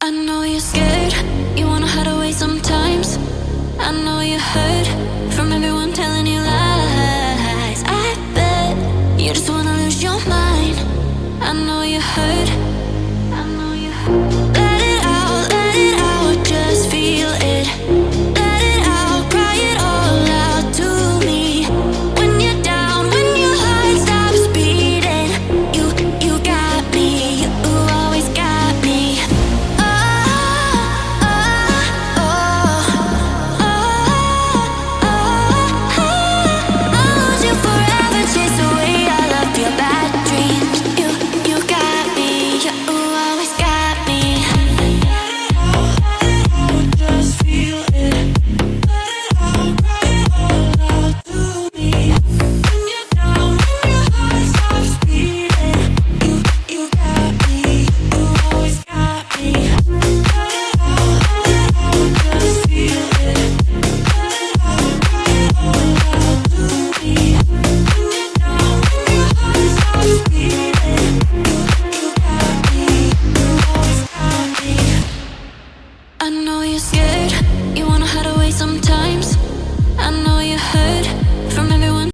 I know you're scared, you wanna hide away sometimes. I know you hurt from everyone telling you lies. I bet you just wanna lose your mind. I know you hurt, I know you hurt. Let it out, just feel it. Let it out, cry it all out to me. When you're down, when your heart stops beating, you got me, you always got me. I know you're scared, you wanna hide away sometimes. I know you hurt